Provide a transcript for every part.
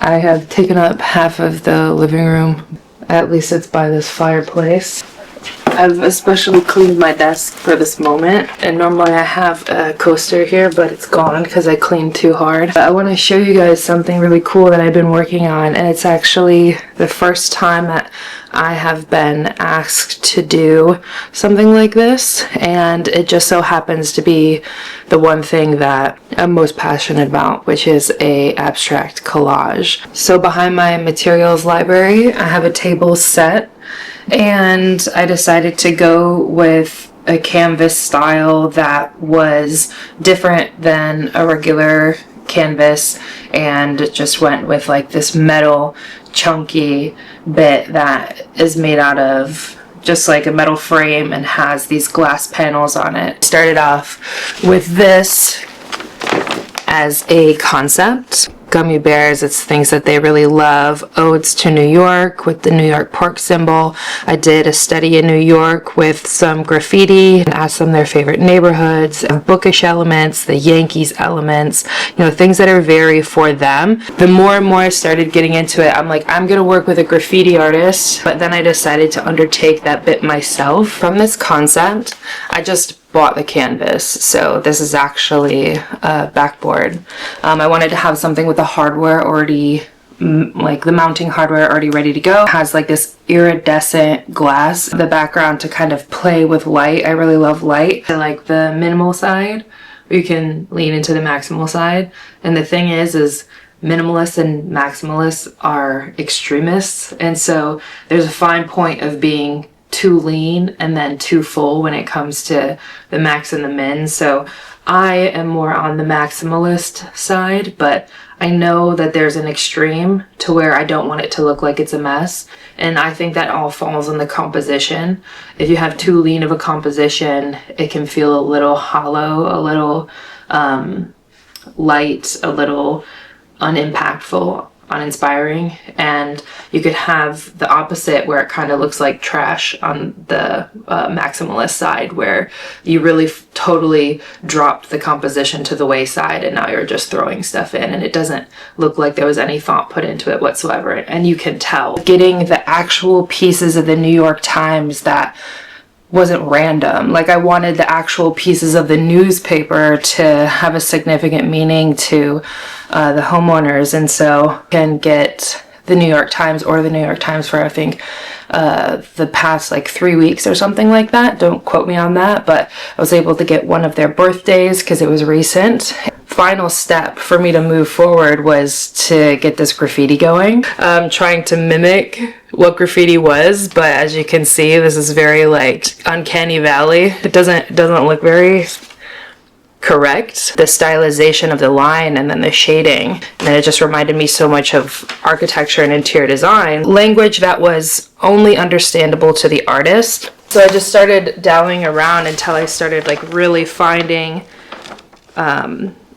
I have taken up half of the living room. At least it's by this fireplace. I've especially cleaned my desk for this moment, and normally I have a coaster here, but it's gone because I cleaned too hard. I want to show you guys something really cool that I've been working on, and it's actually the first time that I have been asked to do something like this, and it just so happens to be the one thing that I'm most passionate about, which is a abstract collage. So behind my materials library, I have a table set, and I decided to go with a canvas style that was different than a regular canvas, and just went with like this metal chunky bit that is made out of just like a metal frame and has these glass panels on it. Started off with this as a concept. Gummy bears, it's things that they really love. Odes to New York with the New York pork symbol. I did a study in New York with some graffiti and asked them their favorite neighborhoods, bookish elements, the Yankees elements, you know, things that are very for them. The more and more I started getting into it, I'm like, I'm gonna work with a graffiti artist, but then I decided to undertake that bit myself. From this concept, I just bought the canvas. So this is actually a backboard. I wanted to have something with the hardware already, like the mounting hardware already ready to go. It has like this iridescent glass, the background to kind of play with light. I really love light. I like the minimal side, or you can lean into the maximal side. And the thing is minimalists and maximalists are extremists. And so there's a fine point of being too lean and then too full when it comes to the max and the min. So I am more on the maximalist side, but I know that there's an extreme to where I don't want it to look like it's a mess. And I think that all falls in the composition. If you have too lean of a composition, it can feel a little hollow, a little light, a little unimpactful, uninspiring. And you could have the opposite where it kind of looks like trash on the maximalist side, where you really totally dropped the composition to the wayside and now you're just throwing stuff in and it doesn't look like there was any thought put into it whatsoever. And you can tell. Getting the actual pieces of the New York Times that wasn't random. Like, I wanted the actual pieces of the newspaper to have a significant meaning to the homeowners, and so you can get the New York Times or the New York Times for I think the past like 3 weeks or something like that. Don't quote me on that, but I was able to get one of their birthdays because it was recent. Final step for me to move forward was to get this graffiti going. I'm trying to mimic what graffiti was, but as you can see, this is very like uncanny valley. It doesn't look very correct. The stylization of the line and then the shading, and it just reminded me so much of architecture and interior design, language that was only understandable to the artist. So I just started dabbling around until I started like really finding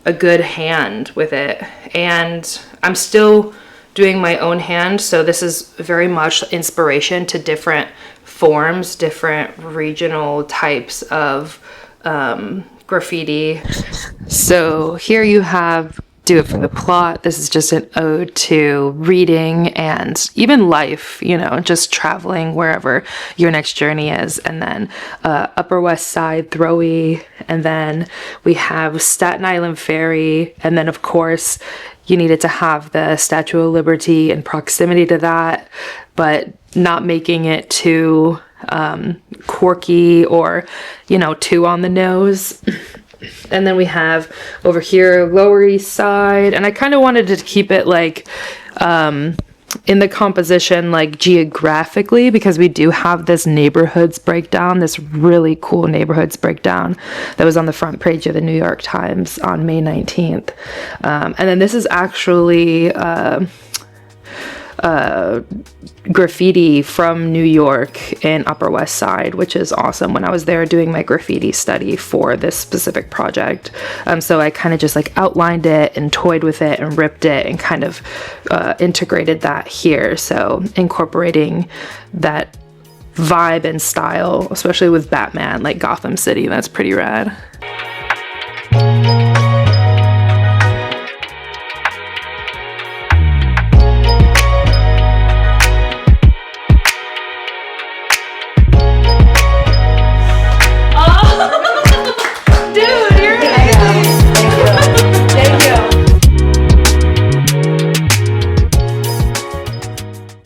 a good hand with it. And I'm still doing my own hand, so this is very much inspiration to different forms, different regional types of graffiti. So here you have Do It For The Plot. This is just an ode to reading and even life, you know, just traveling wherever your next journey is. And then Upper West Side Throwy, and then we have Staten Island Ferry, and then of course you needed to have the Statue of Liberty in proximity to that, but not making it too quirky or, you know, too on the nose. And then we have over here Lower East Side, and I kind of wanted to keep it like in the composition like geographically, because we do have this neighborhoods breakdown, this really cool neighborhoods breakdown that was on the front page of the New York Times on May 19th. And then this is actually graffiti from New York in Upper West Side, which is awesome. When I was there doing my graffiti study for this specific project, so I kind of just like outlined it and toyed with it and ripped it and kind of integrated that here. So incorporating that vibe and style, especially with Batman, like Gotham City, that's pretty rad.